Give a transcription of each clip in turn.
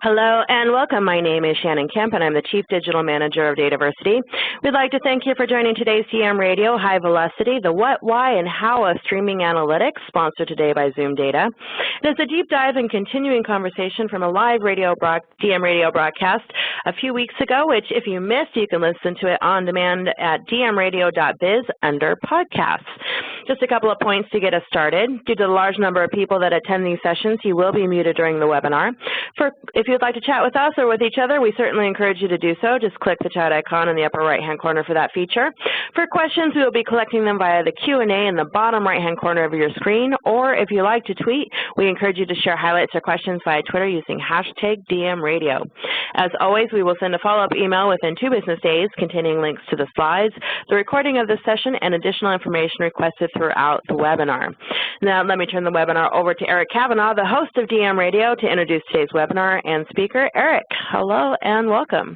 Hello and welcome. My name is Shannon Kemp and I'm the Chief Digital Manager of Dataversity. We'd like to thank you for joining today's DM Radio High Velocity, the what, why, and how of streaming analytics, sponsored today by Zoom Data. It is a deep dive and continuing conversation from a live DM radio broadcast a few weeks ago, which if you missed, you can listen to it on demand at dmradio.biz under podcasts. Just a couple of points to get us started. Due to the large number of people that attend these sessions, you will be muted during the webinar. If you'd like to chat with us or with each other, we certainly encourage you to do so. Just click the chat icon in the upper right-hand corner for that feature. For questions, we will be collecting them via the Q&A in the bottom right-hand corner of your screen, or if you like to tweet, we encourage you to share highlights or questions via Twitter using hashtag DMRadio. As always, we will send a follow-up email within 2 business days containing links to the slides, the recording of this session, and additional information requested throughout the webinar. Now, let me turn the webinar over to Eric Cavanaugh, the host of DM Radio, to introduce today's webinar and speaker. Eric, hello and welcome.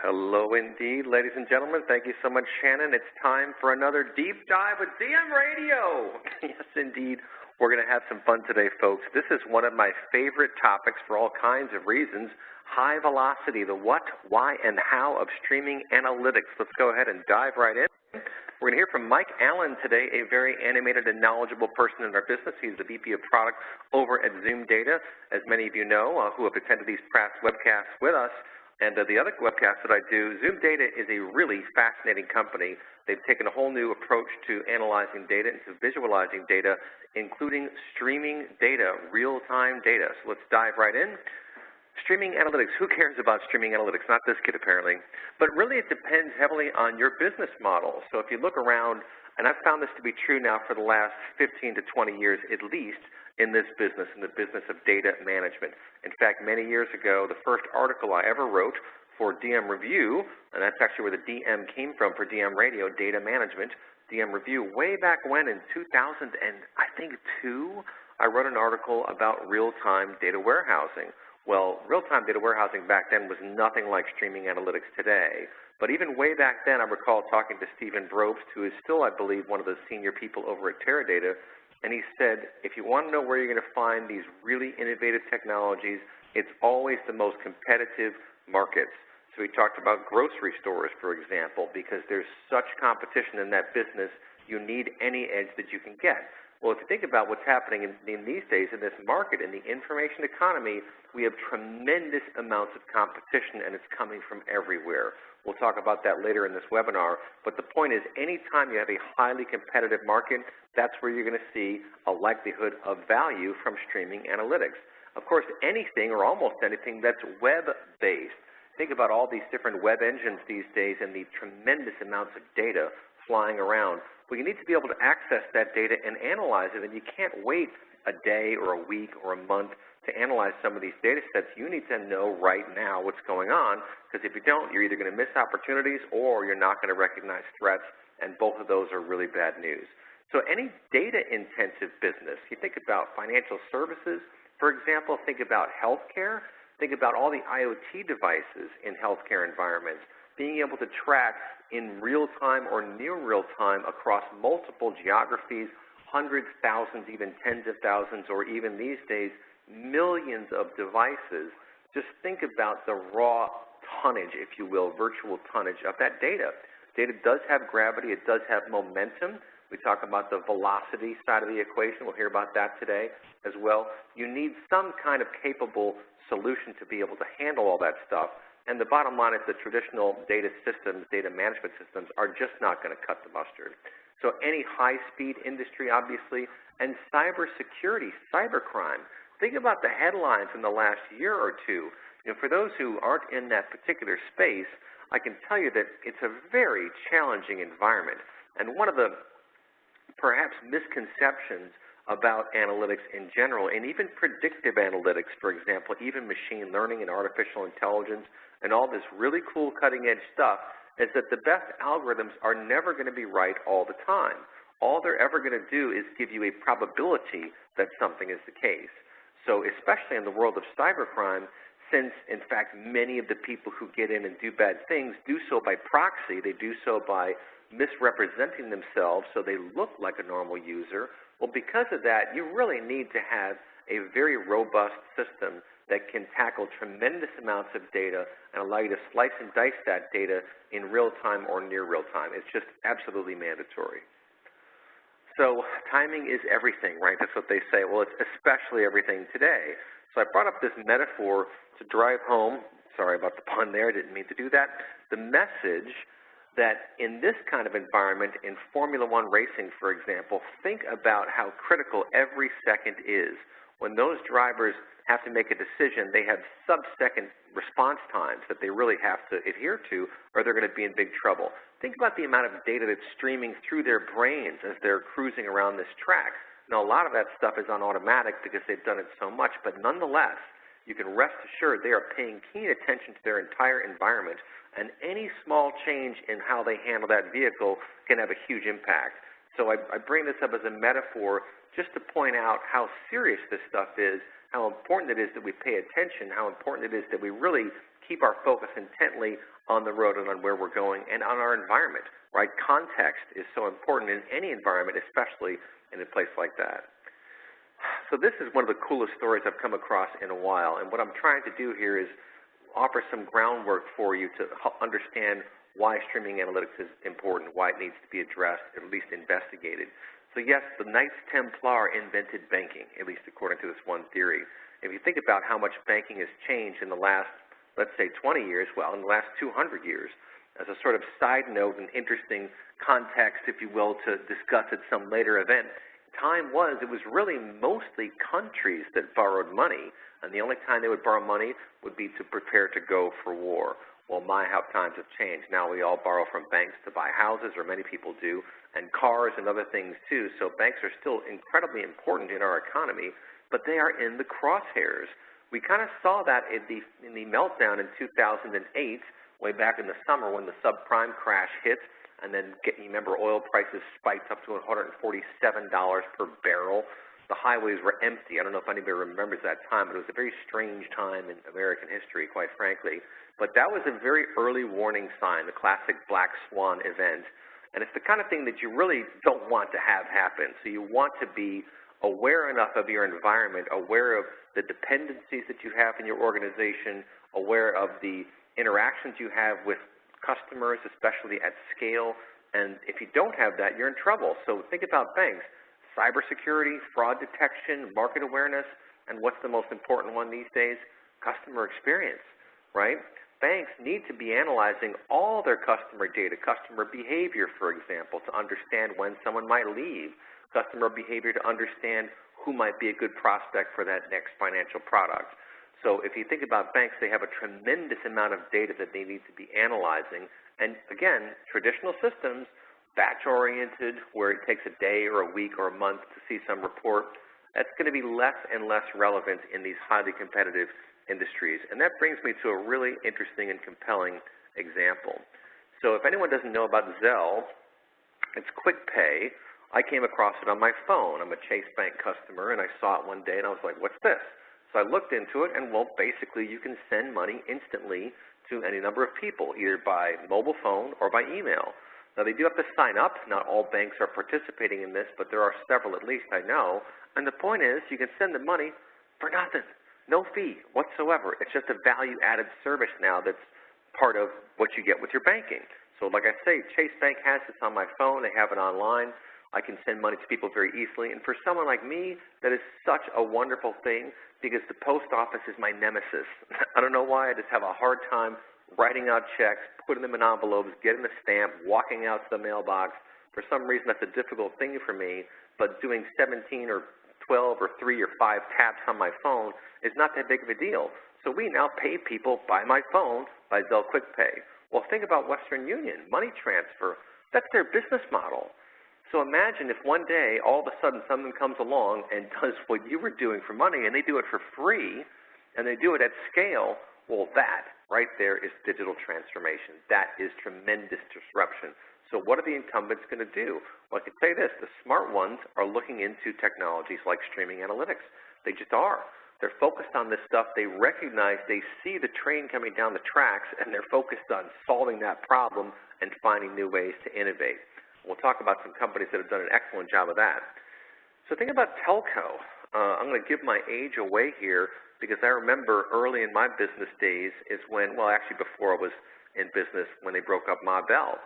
Hello indeed, ladies and gentlemen. Thank you so much, Shannon. It's time for another deep dive with DM Radio. Yes, indeed. We're going to have some fun today, folks. This is one of my favorite topics for all kinds of reasons. High velocity, the what, why, and how of streaming analytics. Let's go ahead and dive right in. We're going to hear from Mike Allen today, a very animated and knowledgeable person in our business. He's the VP of Product over at Zoom Data, as many of you know, who have attended these past webcasts with us. And the other webcasts that I do, Zoom Data is a really fascinating company. They've taken a whole new approach to analyzing data and to visualizing data, including streaming data, real-time data. So let's dive right in. Streaming analytics, who cares about streaming analytics? Not this kid, apparently. But really it depends heavily on your business model. So if you look around, and I've found this to be true now for the last 15 to 20 years at least in this business, in the business of data management. In fact, many years ago, the first article I ever wrote for DM Review, and that's actually where the DM came from for DM Radio, data management, DM Review, way back when in 2002, I wrote an article about real-time data warehousing. Well, real-time data warehousing back then was nothing like streaming analytics today. But even way back then, I recall talking to Stephen Brobst, who is still, I believe, one of the senior people over at Teradata, and he said, if you want to know where you're going to find these really innovative technologies, it's always the most competitive markets. So he talked about grocery stores, for example, because there's such competition in that business, you need any edge that you can get. Well, if you think about what's happening in these days in this market, in the information economy, we have tremendous amounts of competition, and it's coming from everywhere. We'll talk about that later in this webinar, but the point is anytime you have a highly competitive market, that's where you're going to see a likelihood of value from streaming analytics. Of course, anything or almost anything that's web-based. Think about all these different web engines these days and the tremendous amounts of data flying around. Well, you need to be able to access that data and analyze it, and you can't wait a day or a week or a month to analyze some of these data sets. You need to know right now what's going on, because if you don't, you're either going to miss opportunities or you're not going to recognize threats, and both of those are really bad news. So any data-intensive business, you think about financial services, for example, think about healthcare, think about all the IoT devices in healthcare environments, being able to track in real time or near real time across multiple geographies, hundreds, thousands, even tens of thousands, or even these days, millions of devices. Just think about the raw tonnage, if you will, virtual tonnage of that data. Data does have gravity, it does have momentum. We talk about the velocity side of the equation. We'll hear about that today as well. You need some kind of capable solution to be able to handle all that stuff. And the bottom line is that traditional data systems, data management systems, are just not going to cut the mustard. So any high-speed industry, obviously, and cybersecurity, cybercrime. Think about the headlines in the last year or two. You know, for those who aren't in that particular space, I can tell you that it's a very challenging environment. And one of the perhaps misconceptions about analytics in general, and even predictive analytics, for example, even machine learning and artificial intelligence, and all this really cool cutting-edge stuff, is that the best algorithms are never going to be right all the time. All they're ever going to do is give you a probability that something is the case. So especially in the world of cybercrime, since, in fact, many of the people who get in and do bad things do so by proxy, they do so by misrepresenting themselves so they look like a normal user, well, because of that, you really need to have a very robust system that can tackle tremendous amounts of data and allow you to slice and dice that data in real time or near real time. It's just absolutely mandatory. So timing is everything, right? That's what they say. Well, it's especially everything today. So I brought up this metaphor to drive home, sorry about the pun there, I didn't mean to do that, the message that in this kind of environment, in Formula One racing, for example, think about how critical every second is. When those drivers have to make a decision, they have sub-second response times that they really have to adhere to, or they're going to be in big trouble. Think about the amount of data that's streaming through their brains as they're cruising around this track. Now, a lot of that stuff is on automatic because they've done it so much, but nonetheless, you can rest assured they are paying keen attention to their entire environment, and any small change in how they handle that vehicle can have a huge impact. So I bring this up as a metaphor just to point out how serious this stuff is, how important it is that we pay attention, how important it is that we really keep our focus intently on the road and on where we're going and on our environment, right? Context is so important in any environment, especially in a place like that. So this is one of the coolest stories I've come across in a while, and what I'm trying to do here is offer some groundwork for you to understand why streaming analytics is important, why it needs to be addressed, or at least investigated. So yes, the Knights Templar invented banking, at least according to this one theory. If you think about how much banking has changed in the last, let's say 20 years, well, in the last 200 years, as a sort of side note and interesting context, if you will, to discuss at some later event, it was really mostly countries that borrowed money, and the only time they would borrow money would be to prepare to go for war. Well, my, how times have changed. Now we all borrow from banks to buy houses, or many people do, and cars and other things too. So banks are still incredibly important in our economy, but they are in the crosshairs. We kind of saw that in the meltdown in 2008, way back in the summer when the subprime crash hit, and then you remember oil prices spiked up to $147 per barrel. The highways were empty. I don't know if anybody remembers that time, but it was a very strange time in American history, quite frankly. But that was a very early warning sign, the classic black swan event. And it's the kind of thing that you really don't want to have happen. So you want to be aware enough of your environment, aware of the dependencies that you have in your organization, aware of the interactions you have with customers, especially at scale. And if you don't have that, you're in trouble. So think about banks. Cybersecurity, fraud detection, market awareness, and what's the most important one these days? Customer experience, right? Banks need to be analyzing all their customer data, customer behavior, for example, to understand when someone might leave, customer behavior to understand who might be a good prospect for that next financial product. So if you think about banks, they have a tremendous amount of data that they need to be analyzing. And again, traditional systems, batch-oriented, where it takes a day or a week or a month to see some report, that's going to be less and less relevant in these highly competitive industries. And that brings me to a really interesting and compelling example. So if anyone doesn't know about Zelle, it's quick pay. I came across it on my phone. I'm a Chase Bank customer, and I saw it one day, and I was like, what's this? So I looked into it, and well, basically you can send money instantly to any number of people, either by mobile phone or by email. Now, they do have to sign up. Not all banks are participating in this, but there are several at least I know. And the point is, you can send the money for nothing, no fee whatsoever. It's just a value-added service now that's part of what you get with your banking. So like I say, Chase Bank has this on my phone. They have it online. I can send money to people very easily. And for someone like me, that is such a wonderful thing because the post office is my nemesis. I don't know why. I just have a hard time writing out checks, putting them in envelopes, getting the stamp, walking out to the mailbox. For some reason, that's a difficult thing for me, but doing 17 or 12 or 3 or 5 taps on my phone is not that big of a deal. So we now pay people by my phone by Zelle Quick Pay. Well, think about Western Union, money transfer. That's their business model. So imagine if one day, all of a sudden, someone comes along and does what you were doing for money, and they do it for free, and they do it at scale. Well, that right there is digital transformation. That is tremendous disruption. So what are the incumbents going to do? Well, I can say this. The smart ones are looking into technologies like streaming analytics. They just are. They're focused on this stuff. They recognize, they see the train coming down the tracks, and they're focused on solving that problem and finding new ways to innovate. We'll talk about some companies that have done an excellent job of that. So think about telco. I'm going to give my age away here because I remember early in my business days is when, well, actually before I was in business, when they broke up Ma Bell.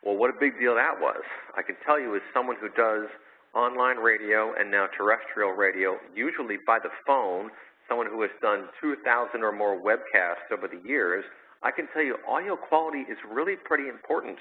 Well, what a big deal that was. I can tell you as someone who does online radio and now terrestrial radio, usually by the phone, someone who has done 2,000 or more webcasts over the years, I can tell you audio quality is really pretty important.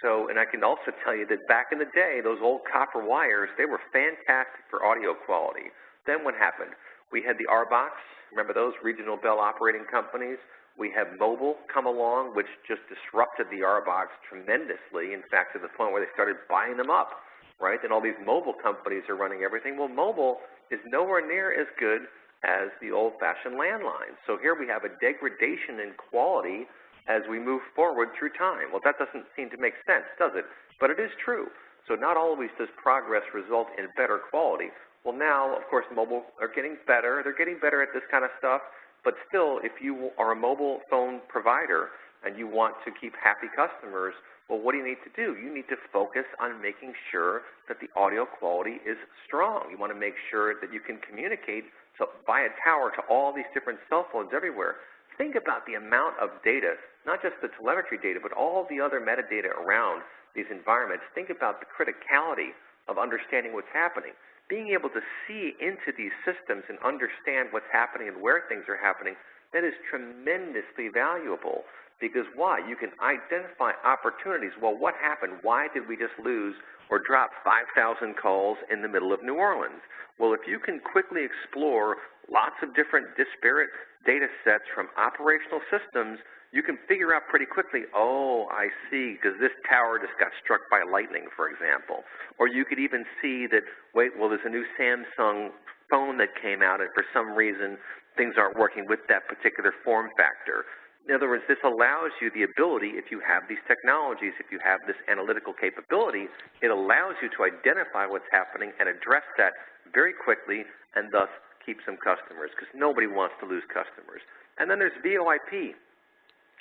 So, and I can also tell you that back in the day, those old copper wires, they were fantastic for audio quality. Then what happened? We had the RBox, remember those, regional bell operating companies? We have mobile come along, which just disrupted the RBox tremendously, in fact, to the point where they started buying them up, right? And all these mobile companies are running everything. Well, mobile is nowhere near as good as the old-fashioned landline. So here we have a degradation in quality as we move forward through time. Well, that doesn't seem to make sense, does it? But it is true. So not always does progress result in better quality. Well, now, of course, mobile are getting better. They're getting better at this kind of stuff. But still, if you are a mobile phone provider and you want to keep happy customers, well, what do you need to do? You need to focus on making sure that the audio quality is strong. You want to make sure that you can communicate via tower to all these different cell phones everywhere. Think about the amount of data, not just the telemetry data, but all the other metadata around these environments. Think about the criticality of understanding what's happening. Being able to see into these systems and understand what's happening and where things are happening, that is tremendously valuable. Because why? You can identify opportunities. Well, what happened? Why did we just lose or drop 5,000 calls in the middle of New Orleans? Well, if you can quickly explore lots of different disparate data sets from operational systems, you can figure out pretty quickly, oh, I see, because this tower just got struck by lightning, for example. Or you could even see that, wait, well, there's a new Samsung phone that came out, and for some reason, things aren't working with that particular form factor. In other words, this allows you the ability, if you have these technologies, if you have this analytical capability, it allows you to identify what's happening and address that very quickly and thus keep some customers, because nobody wants to lose customers. And then there's VoIP.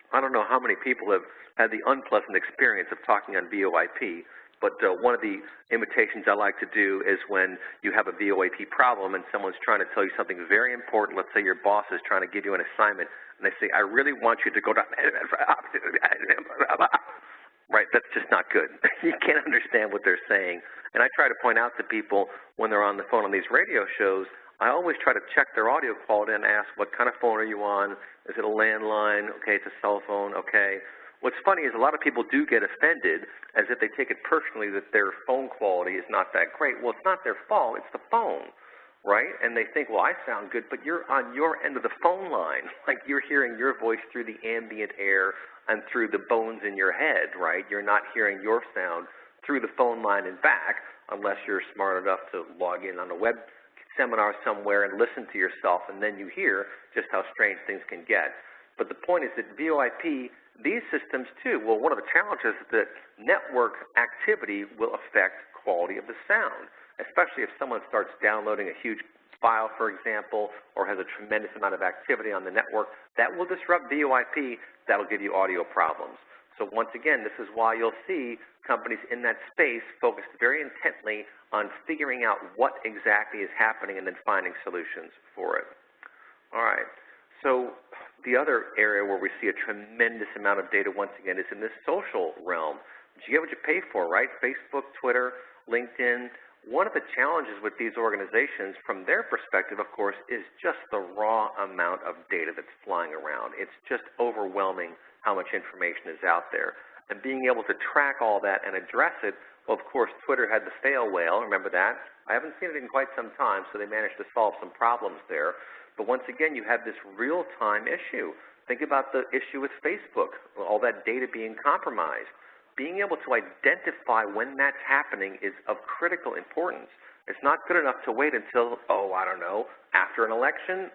I don't know how many people have had the unpleasant experience of talking on VoIP, but one of the imitations I like to do is when you have a VoIP problem and someone's trying to tell you something very important. Let's say your boss is trying to give you an assignment, and they say, I really want you to go down. Right, that's just not good. You can't understand what they're saying. And I try to point out to people when they're on the phone on these radio shows, I always try to check their audio quality and ask, what kind of phone are you on? Is it a landline? Okay, it's a cell phone. Okay. What's funny is a lot of people do get offended as if they take it personally that their phone quality is not that great. Well, it's not their fault. It's the phone, right? And they think, well, I sound good, but you're on your end of the phone line. Like you're hearing your voice through the ambient air and through the bones in your head, right? You're not hearing your sound through the phone line and back unless you're smart enough to log in on a web seminar somewhere and listen to yourself, and then you hear just how strange things can get. But the point is that VoIP, these systems too, well, one of the challenges is that network activity will affect quality of the sound, especially if someone starts downloading a huge file, for example, or has a tremendous amount of activity on the network. That will disrupt VoIP. That'll give you audio problems. So once again, this is why you'll see companies in that space focused very intently on figuring out what exactly is happening and then finding solutions for it. All right. So the other area where we see a tremendous amount of data, once again, is in this social realm. But you get what you pay for, right? Facebook, Twitter, LinkedIn. One of the challenges with these organizations, from their perspective, of course, is just the raw amount of data that's flying around. It's just overwhelming how much information is out there. And being able to track all that and address it, well, of course, Twitter had the fail whale. Remember that? I haven't seen it in quite some time, so they managed to solve some problems there. But once again, you have this real-time issue. Think about the issue with Facebook, all that data being compromised. Being able to identify when that's happening is of critical importance. It's not good enough to wait until, oh, I don't know, after an election,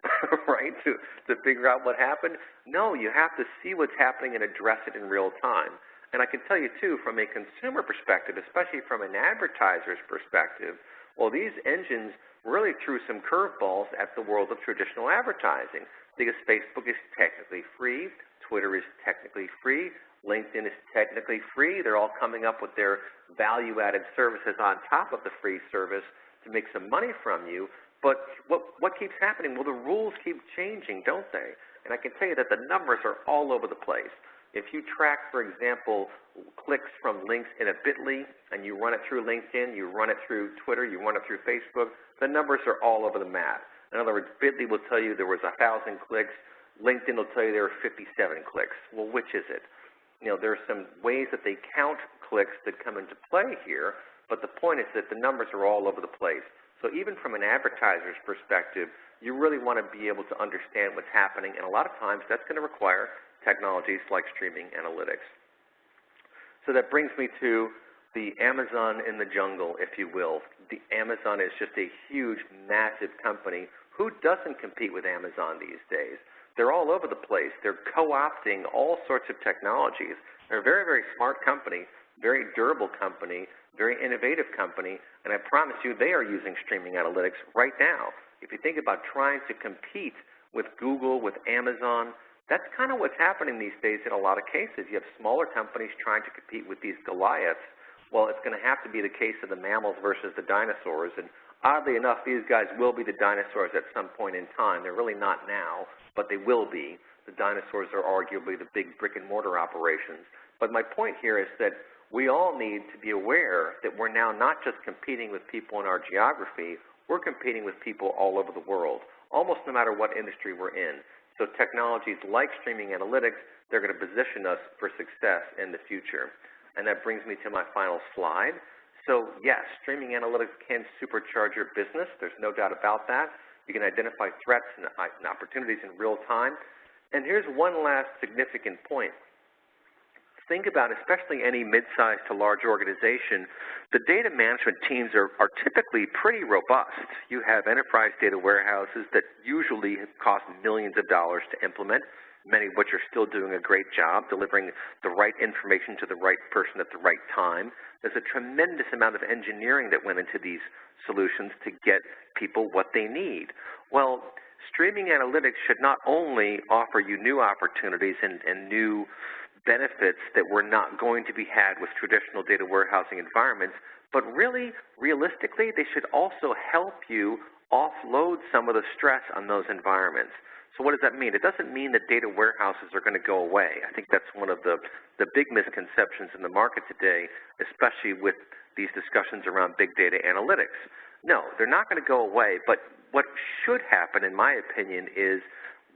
right, to figure out what happened. No, you have to see what's happening and address it in real time. And I can tell you, too, from a consumer perspective, especially from an advertiser's perspective, well, these engines really threw some curveballs at the world of traditional advertising because Facebook is technically free, Twitter is technically free, LinkedIn is technically free. They're all coming up with their value-added services on top of the free service to make some money from you. But what keeps happening? Well, the rules keep changing, don't they? And I can tell you that the numbers are all over the place. If you track, for example, clicks from links in a bit.ly and you run it through LinkedIn, you run it through Twitter, you run it through Facebook, the numbers are all over the map. In other words, bit.ly will tell you there was 1,000 clicks. LinkedIn will tell you there were 57 clicks. Well, which is it? There are some ways that they count clicks that come into play here, but the point is that the numbers are all over the place. So even from an advertiser's perspective, you really want to be able to understand what's happening, and a lot of times that's going to require technologies like streaming analytics. So that brings me to the Amazon in the jungle, if you will. The Amazon is just a huge, massive company. Who doesn't compete with Amazon these days? They're all over the place. They're co-opting all sorts of technologies. They're a very, very smart company, very durable company, very innovative company, and I promise you they are using streaming analytics right now. If you think about trying to compete with Google, with Amazon, that's kind of what's happening these days in a lot of cases. You have smaller companies trying to compete with these Goliaths. Well, it's going to have to be the case of the mammals versus the dinosaurs, and oddly enough, these guys will be the dinosaurs at some point in time. They're really not now, but they will be. The dinosaurs are arguably the big brick-and-mortar operations. But my point here is that we all need to be aware that we're now not just competing with people in our geography, we're competing with people all over the world, almost no matter what industry we're in. So technologies like streaming analytics, they're going to position us for success in the future. And that brings me to my final slide. So yes, streaming analytics can supercharge your business. There's no doubt about that. You can identify threats and opportunities in real time. And here's one last significant point. Think about, especially any mid-sized to large organization, the data management teams are typically pretty robust. You have enterprise data warehouses that usually cost millions of dollars to implement, many of which are still doing a great job delivering the right information to the right person at the right time. There's a tremendous amount of engineering that went into these solutions to get people what they need. Well, streaming analytics should not only offer you new opportunities and new benefits that were not going to be had with traditional data warehousing environments, but really, realistically, they should also help you offload some of the stress on those environments. So what does that mean? It doesn't mean that data warehouses are going to go away. I think that's one of the big misconceptions in the market today, especially with these discussions around big data analytics. No, they're not going to go away, but what should happen, in my opinion, is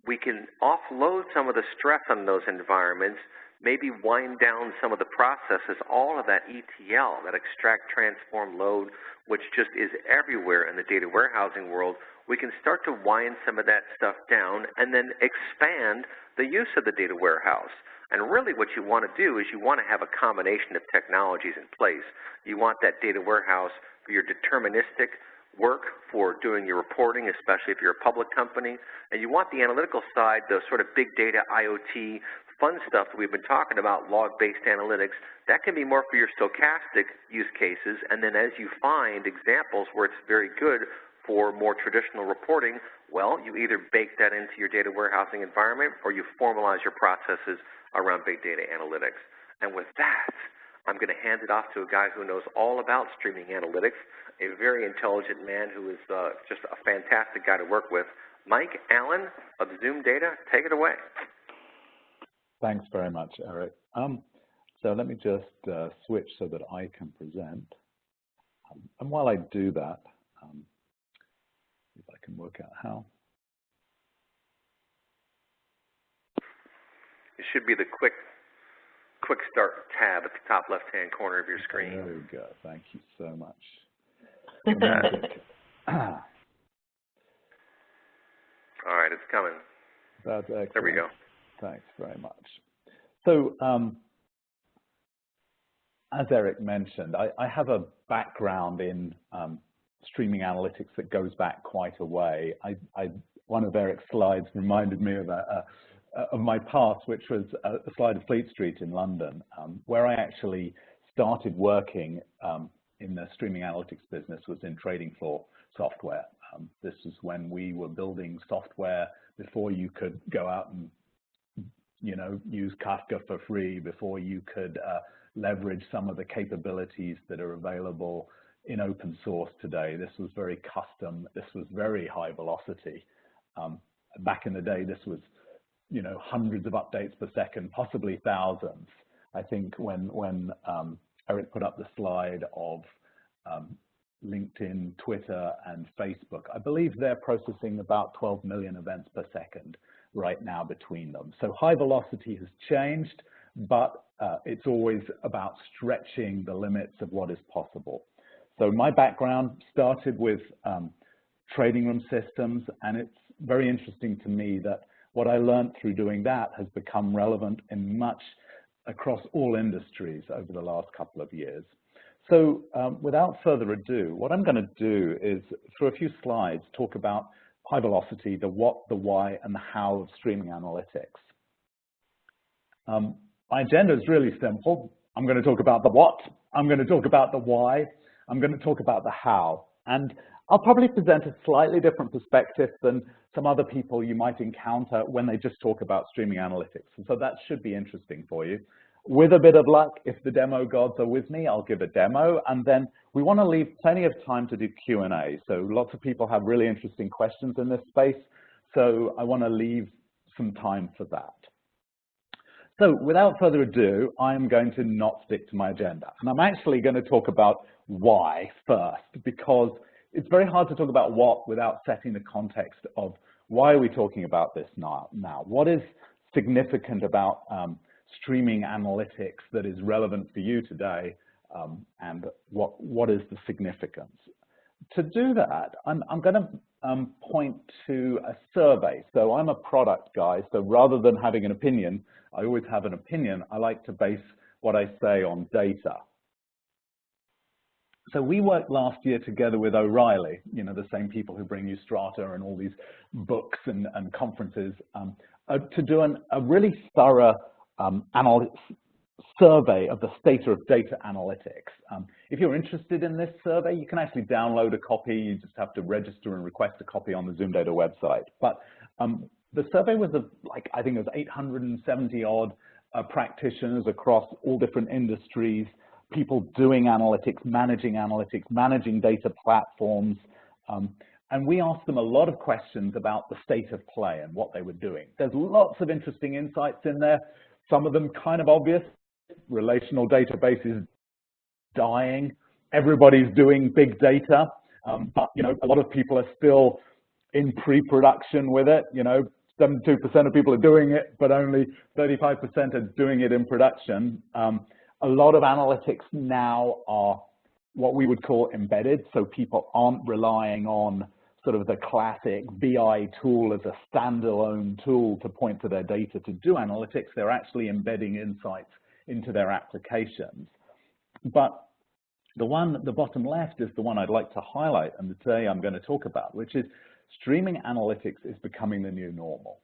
we can offload some of the stress on those environments, maybe wind down some of the processes, all of that ETL, that extract, transform, load, which just is everywhere in the data warehousing world. We can start to wind some of that stuff down and then expand the use of the data warehouse. And really what you want to do is you want to have a combination of technologies in place. You want that data warehouse for your deterministic work, for doing your reporting, especially if you're a public company. And you want the analytical side, the sort of big data, IoT, fun stuff that we've been talking about, log-based analytics. That can be more for your stochastic use cases. And then as you find examples where it's very good for more traditional reporting, well, you either bake that into your data warehousing environment or you formalize your processes around big data analytics. And with that, I'm going to hand it off to a guy who knows all about streaming analytics, a very intelligent man who is just a fantastic guy to work with. Mike Allen of Zoom Data, take it away. Thanks very much, Eric. So let me just switch so that I can present. And while I do that, if I can work out how. It should be the quick start tab at the top left-hand corner of your screen. There we go. Thank you so much. All right, it's coming. That's excellent. There we go. Thanks very much. So, as Eric mentioned, I have a background in streaming analytics that goes back quite a way. One of Eric's slides reminded me of my past, which was a slide of Fleet Street in London, where I actually started working in the streaming analytics business was in trading floor software. This is when we were building software before you could go out and use Kafka for free, before you could leverage some of the capabilities that are available in open source today. This was very custom. This was very high velocity. Back in the day, this was, you know, hundreds of updates per second, possibly thousands. I think when Eric put up the slide of LinkedIn, Twitter, and Facebook, I believe they're processing about 12 million events per second right now between them. So high velocity has changed, but it's always about stretching the limits of what is possible. So my background started with trading room systems, and it's very interesting to me that what I learned through doing that has become relevant in much across all industries over the last couple of years. So without further ado, what I'm going to do is, through a few slides, talk about high velocity, the what, the why, and the how of streaming analytics. My agenda is really simple. I'm going to talk about the what, I'm going to talk about the why, I'm going to talk about the how. And I'll probably present a slightly different perspective than some other people you might encounter when they just talk about streaming analytics. And so that should be interesting for you. With a bit of luck, if the demo gods are with me, I'll give a demo. And then we want to leave plenty of time to do Q&A. So lots of people have really interesting questions in this space. So I want to leave some time for that. So without further ado, I'm going to not stick to my agenda. And I'm actually going to talk about why first, because it's very hard to talk about what without setting the context of why are we talking about this now? What is significant about streaming analytics that is relevant for you today, and what is the significance? To do that, I'm going to point to a survey. So I'm a product guy, so rather than having an opinion, I always have an opinion. I like to base what I say on data. So we worked last year together with O'Reilly, you know, the same people who bring you Strata and all these books and conferences, to do a really thorough survey of the state of data analytics. If you're interested in this survey, you can actually download a copy. You just have to register and request a copy on the Zoom Data website. But the survey was like, I think it was 870 odd practitioners across all different industries, people doing analytics, managing data platforms. And we asked them a lot of questions about the state of play and what they were doing. There's lots of interesting insights in there. Some of them kind of obvious. Relational databases dying. Everybody's doing big data, but you know, a lot of people are still in pre-production with it. You know, 72% of people are doing it, but only 35% are doing it in production. A lot of analytics now are what we would call embedded, so people aren't relying on sort of the classic BI tool as a standalone tool to point to their data to do analytics. They're actually embedding insights into their applications. But the one at the bottom left is the one I'd like to highlight, and today I'm going to talk about, which is streaming analytics is becoming the new normal.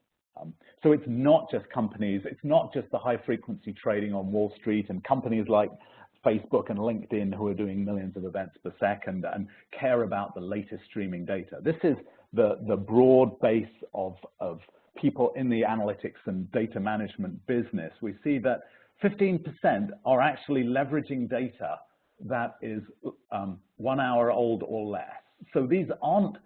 So it's not just companies, it's not just the high frequency trading on Wall Street and companies like Facebook and LinkedIn who are doing millions of events per second and care about the latest streaming data. This is the broad base of people in the analytics and data management business. We see that 15% are actually leveraging data that is 1 hour old or less. So these aren't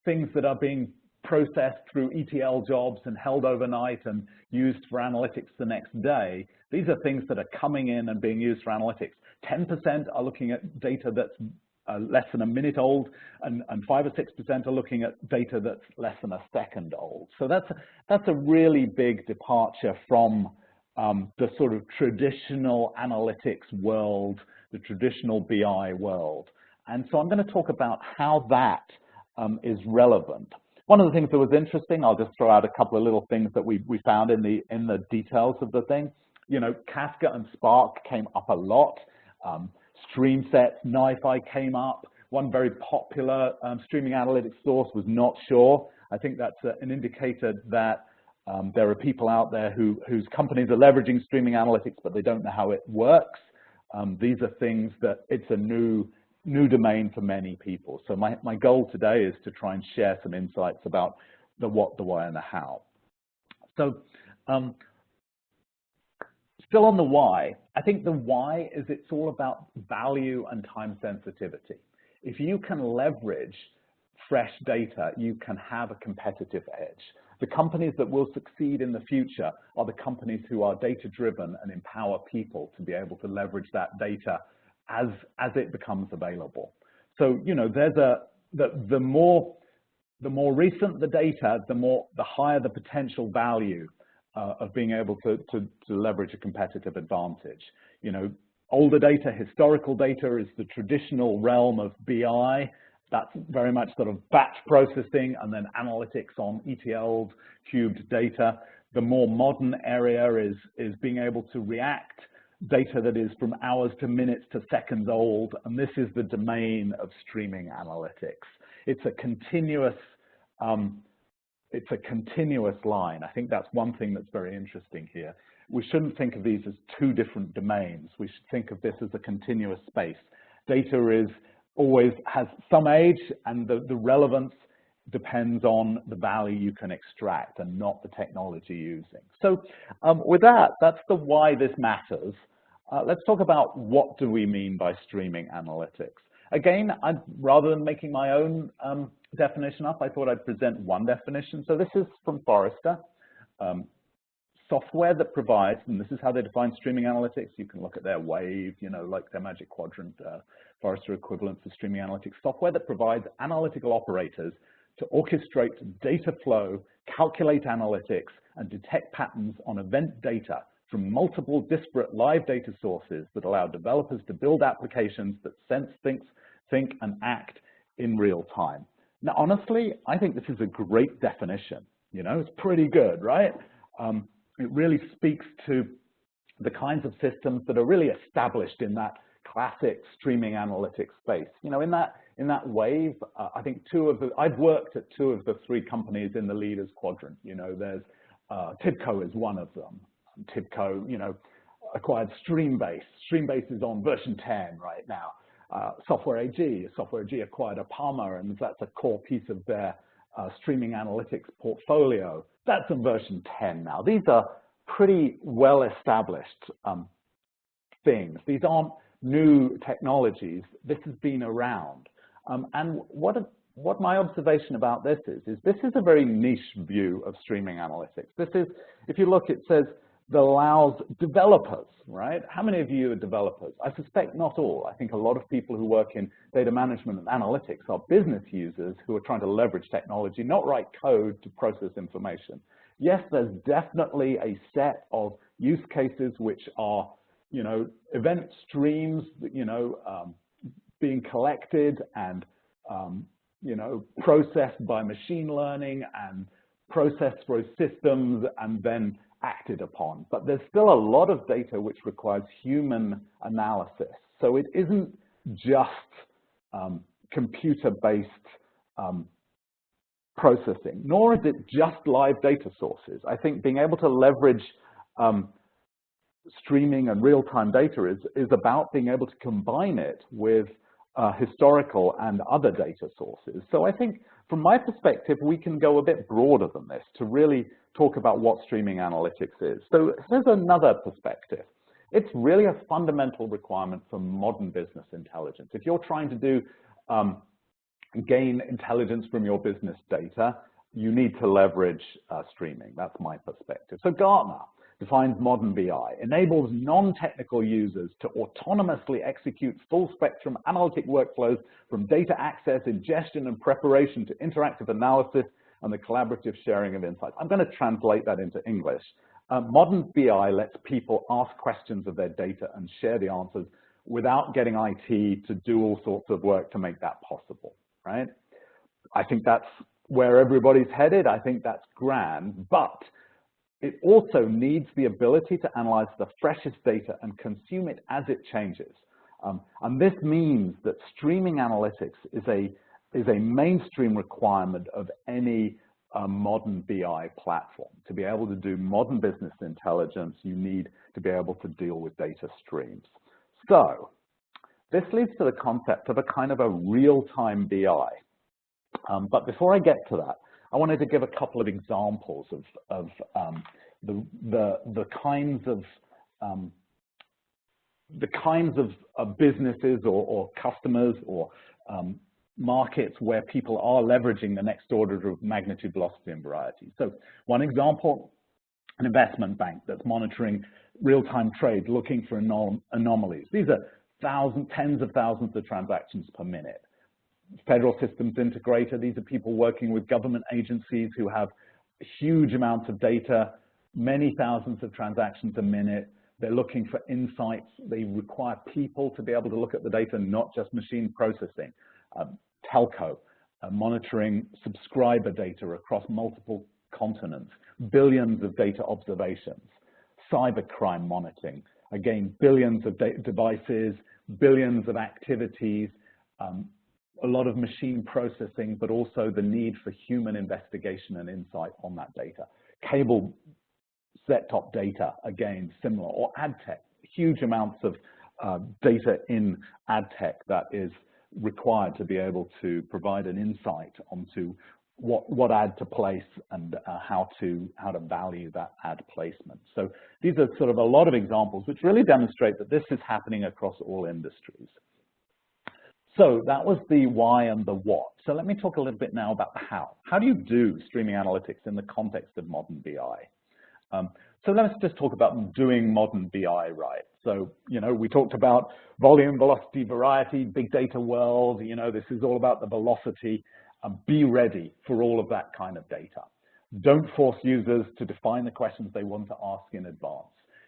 things that are being processed through ETL jobs and held overnight and used for analytics the next day. These are things that are coming in and being used for analytics. 10% are looking at data that's less than a minute old, and 5 or 6% are looking at data that's less than a second old. So that's a really big departure from the sort of traditional analytics world, the traditional BI world. And so I'm going to talk about how that is relevant. One of the things that was interesting, I'll just throw out a couple of little things that we found in the details of the thing. You know, Kafka and Spark came up a lot. StreamSets, NiFi came up. One very popular streaming analytics source was Not Sure. I think that's an indicator that there are people out there whose companies are leveraging streaming analytics, but they don't know how it works. These are things that it's a new domain for many people. So my goal today is to try and share some insights about the what, the why, and the how. So still on the why, I think the why is it's all about value and time sensitivity. if you can leverage fresh data, you can have a competitive edge. The companies that will succeed in the future are the companies who are data-driven and empower people to be able to leverage that data as it becomes available. So, you know, there's the more recent the data, the higher the potential value of being able to leverage a competitive advantage. You know, older data, historical data is the traditional realm of BI. That's very much sort of batch processing and then analytics on ETL'd cubed data. The more modern area is being able to react data that is from hours to minutes to seconds old, and this is the domain of streaming analytics. It's a continuous line. I think that's one thing that's very interesting here. We shouldn't think of these as two different domains. We should think of this as a continuous space. Data always has some age, and the relevance depends on the value you can extract and not the technology using. So with that, that's the why this matters. Let's talk about what do we mean by streaming analytics. Again, rather than making my own definition up, I thought I'd present one definition. So this is from Forrester. Software that provides, and this is how they define streaming analytics. You can look at their wave, you know, like their Magic Quadrant, Forrester equivalent for streaming analytics. Software that provides analytical operators to orchestrate data flow, calculate analytics, and detect patterns on event data from multiple disparate live data sources that allow developers to build applications that sense, think, and act in real time. Now, honestly, I think this is a great definition. You know, it's pretty good, right? It really speaks to the kinds of systems that are really established in that classic streaming analytics space. You know, in that wave, I think I've worked at two of the three companies in the leaders quadrant. You know, there's Telco is one of them. Telco, you know, acquired Streambase. Streambase is on version 10 right now. Software AG acquired Apama, and that's a core piece of their streaming analytics portfolio. That's in version 10 now. These are pretty well-established things. These aren't new technologies. This has been around. And what my observation about this is this is a very niche view of streaming analytics. This is, if you look, it says that allows developers, right? How many of you are developers? I suspect not all. I think a lot of people who work in data management and analytics are business users who are trying to leverage technology, not write code to process information. Yes, there's definitely a set of use cases which are, you know, event streams, you know, being collected and, you know, processed by machine learning and processed through systems and then acted upon. But there's still a lot of data which requires human analysis. So it isn't just computer-based processing, nor is it just live data sources. I think being able to leverage streaming and real-time data is about being able to combine it with historical and other data sources. So I think from my perspective, we can go a bit broader than this to really talk about what streaming analytics is. So here's another perspective. It's really a fundamental requirement for modern business intelligence. If you're trying to do gain intelligence from your business data, you need to leverage streaming. That's my perspective. So Gartner defines modern BI, enables non-technical users to autonomously execute full-spectrum analytic workflows from data access, ingestion, and preparation to interactive analysis and the collaborative sharing of insights. I'm going to translate that into English. Modern BI lets people ask questions of their data and share the answers without getting IT to do all sorts of work to make that possible, right? I think that's where everybody's headed. I think that's grand, but it also needs the ability to analyze the freshest data and consume it as it changes. And this means that streaming analytics is a mainstream requirement of any modern BI platform. To be able to do modern business intelligence, you need to be able to deal with data streams. So this leads to the concept of a kind of a real-time BI. But before I get to that, I wanted to give a couple of examples of the kinds of the kinds of businesses or customers or markets where people are leveraging the next order of magnitude, velocity, and variety. So one example, an investment bank that's monitoring real-time trade, looking for anomalies. These are tens of thousands of transactions per minute. Federal systems integrator, these are people working with government agencies who have huge amounts of data, many thousands of transactions a minute. They're looking for insights. They require people to be able to look at the data, not just machine processing. Telco, monitoring subscriber data across multiple continents, billions of data observations. Cybercrime monitoring, again, billions of devices, billions of activities, a lot of machine processing, but also the need for human investigation and insight on that data. Cable set-top data, again, similar, or ad tech, huge amounts of data in ad tech that is required to be able to provide an insight onto what ad to place and how to value that ad placement. So these are sort of a lot of examples which really demonstrate that this is happening across all industries. So that was the why and the what. So let me talk a little bit now about the how. How do you do streaming analytics in the context of modern BI? So let's just talk about doing modern BI right. So, you know, we talked about volume, velocity, variety, big data world. You know, this is all about the velocity. Be ready for all of that kind of data. Don't force users to define the questions they want to ask in advance.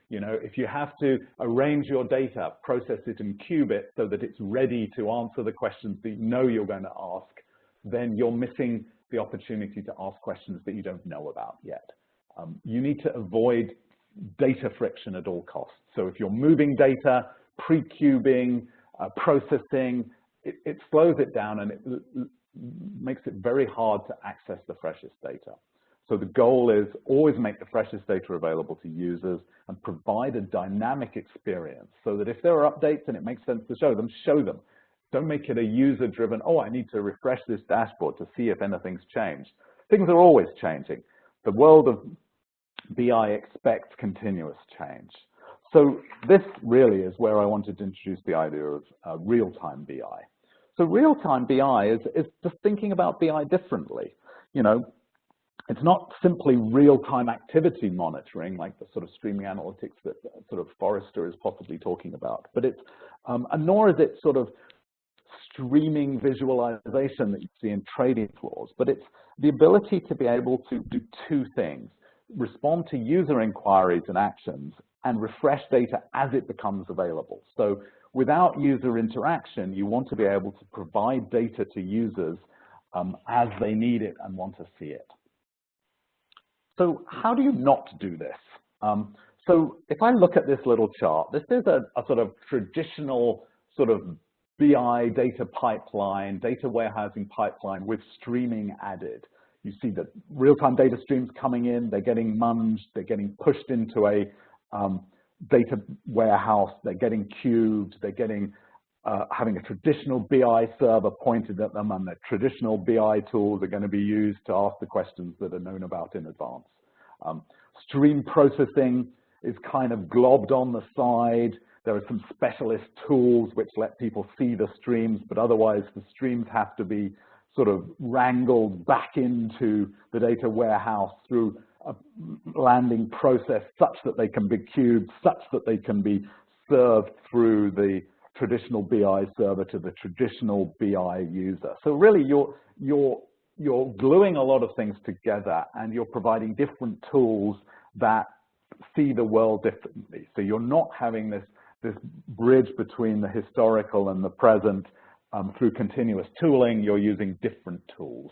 You know, if you have to arrange your data, process it and cube it so that it's ready to answer the questions that you know you're going to ask, then you're missing the opportunity to ask questions that you don't know about yet. You need to avoid data friction at all costs. So if you're moving data, pre-cubing, processing, it slows it down and it makes it very hard to access the freshest data. So the goal is always make the freshest data available to users and provide a dynamic experience so that if there are updates and it makes sense to show them, show them. Don't make it a user-driven, oh, I need to refresh this dashboard to see if anything's changed. Things are always changing. The world of BI expects continuous change. So this really is where I wanted to introduce the idea of real-time BI. So real-time BI is just thinking about BI differently. You know, it's not simply real-time activity monitoring like the sort of streaming analytics that sort of Forrester is possibly talking about, but it's, and nor is it sort of streaming visualization that you see in trading floors, but it's the ability to be able to do two things: respond to user inquiries and actions and refresh data as it becomes available. So without user interaction, you want to be able to provide data to users as they need it and want to see it. So how do you not do this? So if I look at this little chart, this is a sort of traditional sort of BI data pipeline, data warehousing pipeline with streaming added. You see the real-time data streams coming in, they're getting munged, they're getting pushed into a data warehouse, they're getting cubed, they're getting having a traditional BI server pointed at them, and the traditional BI tools are going to be used to ask the questions that are known about in advance. Stream processing is kind of globbed on the side. There are some specialist tools which let people see the streams, but otherwise the streams have to be sort of wrangled back into the data warehouse through a landing process such that they can be cubed, such that they can be served through the traditional BI server to the traditional BI user. So really you're gluing a lot of things together and you're providing different tools that see the world differently. So you're not having this bridge between the historical and the present through continuous tooling. You're using different tools.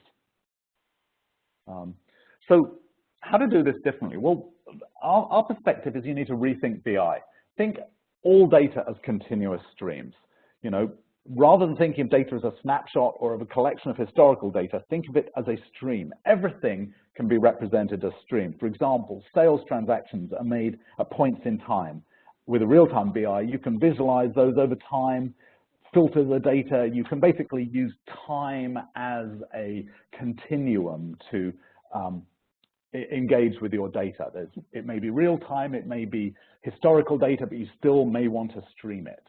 So how to do this differently? Well, our perspective is you need to rethink BI. Think all data as continuous streams. You know, rather than thinking of data as a snapshot or of a collection of historical data, think of it as a stream. Everything can be represented as stream. For example, sales transactions are made at points in time. With a real-time BI, you can visualize those over time, filter the data. You can basically use time as a continuum to engage with your data. It may be real time, it may be historical data, but you still may want to stream it.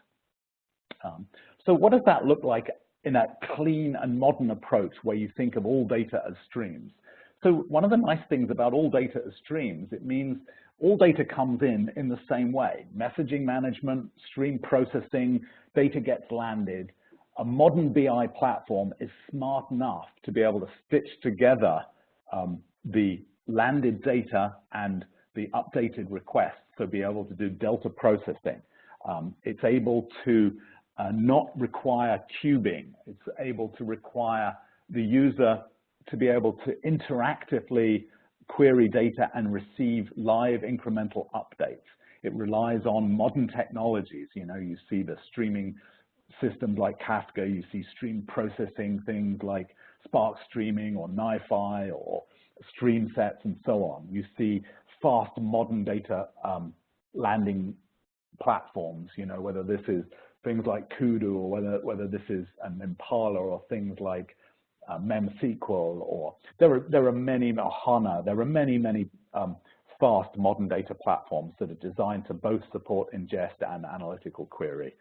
So what does that look like in a clean and modern approach where you think of all data as streams? So one of the nice things about all data as streams, it means all data comes in the same way. Messaging management, stream processing, data gets landed. A modern BI platform is smart enough to be able to stitch together the landed data and the updated requests, so be able to do delta processing. It's able to not require cubing. It's able to require the user to be able to interactively query data and receive live incremental updates. It relies on modern technologies. You know, you see the streaming systems like Kafka, you see stream processing things like Spark streaming or NiFi or stream sets and so on. You see fast modern data landing platforms, you know, whether this is things like Kudu or whether this is an Impala or things like MemSQL, or there are many, HANA, there are many fast modern data platforms that are designed to both support ingest and analytical query.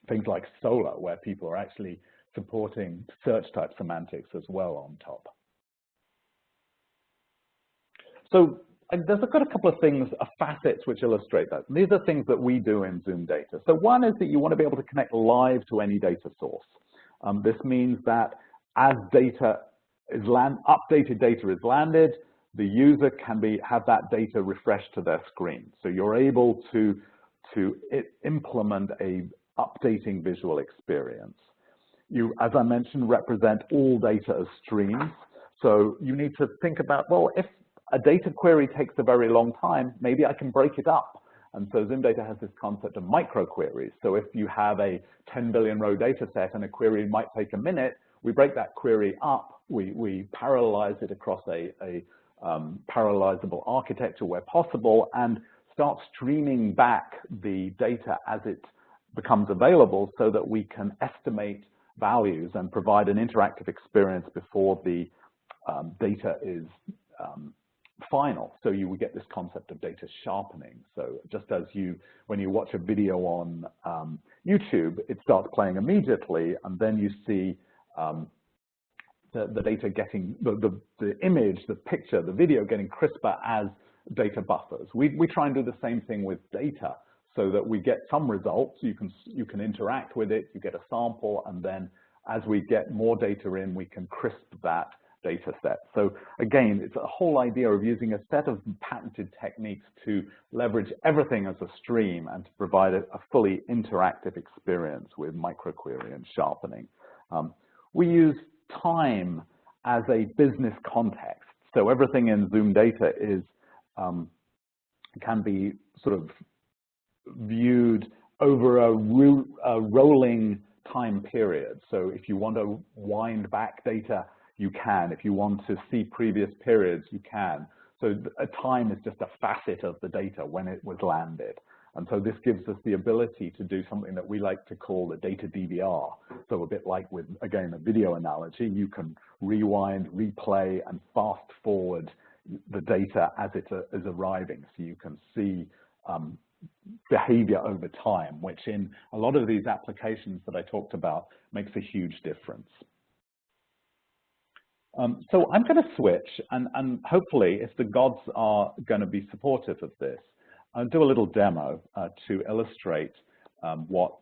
Things like Solar, where people are actually supporting search type semantics as well on top. So I've got a couple of things, facets which illustrate that. These are things that we do in Zoom Data. So one is that you want to be able to connect live to any data source. This means that as data is updated data is landed, the user can have that data refreshed to their screen. So you're able to implement a updating visual experience. You, as I mentioned, represent all data as streams. So you need to think about, well, if a data query takes a very long time, maybe I can break it up. And so Zoom Data has this concept of micro queries. So if you have a 10 billion row data set and a query might take a minute, we break that query up, we parallelize it across a parallelizable architecture where possible, and start streaming back the data as it becomes available so that we can estimate values and provide an interactive experience before the data is final. So you would get this concept of data sharpening. So just as when you watch a video on YouTube, it starts playing immediately, and then you see the data getting, the image, the picture, the video getting crisper as data buffers. We try and do the same thing with data so that we get some results, you can interact with it, you get a sample, and then as we get more data in, we can crisp that data set. So again, it's a whole idea of using a set of patented techniques to leverage everything as a stream and to provide a fully interactive experience with microquery and sharpening. We use time as a business context. So everything in Zoom Data can be sort of viewed over a rolling time period. So if you want to wind back data, you can. If you want to see previous periods, you can. So a time is just a facet of the data when it was landed. And so this gives us the ability to do something that we like to call the data DVR. So a bit like with, again, a video analogy, you can rewind, replay, and fast forward the data as it is arriving. So you can see behavior over time, which in a lot of these applications that I talked about makes a huge difference. So I'm going to switch, and hopefully, if the gods are going to be supportive of this, I'll do a little demo to illustrate what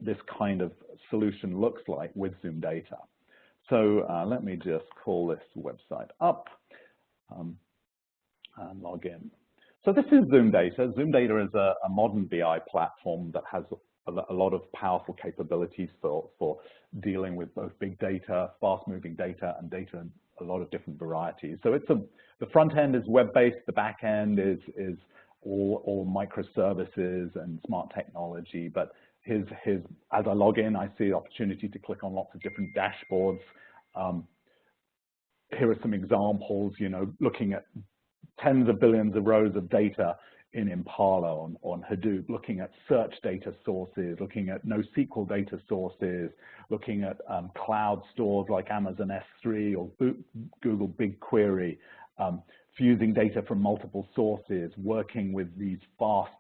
this kind of solution looks like with Zoom Data. So let me just call this website up and log in. So this is Zoom Data. Zoom Data is a modern BI platform that has a lot of powerful capabilities for dealing with both big data, fast-moving data, and data in a lot of different varieties. So the front end is web-based, the back end is all microservices and smart technology. But as I log in, I see the opportunity to click on lots of different dashboards. Here are some examples, you know, looking at tens of billions of rows of data in Impala on Hadoop, looking at search data sources, looking at NoSQL data sources, looking at cloud stores like Amazon S3 or Google BigQuery, fusing data from multiple sources, working with these fast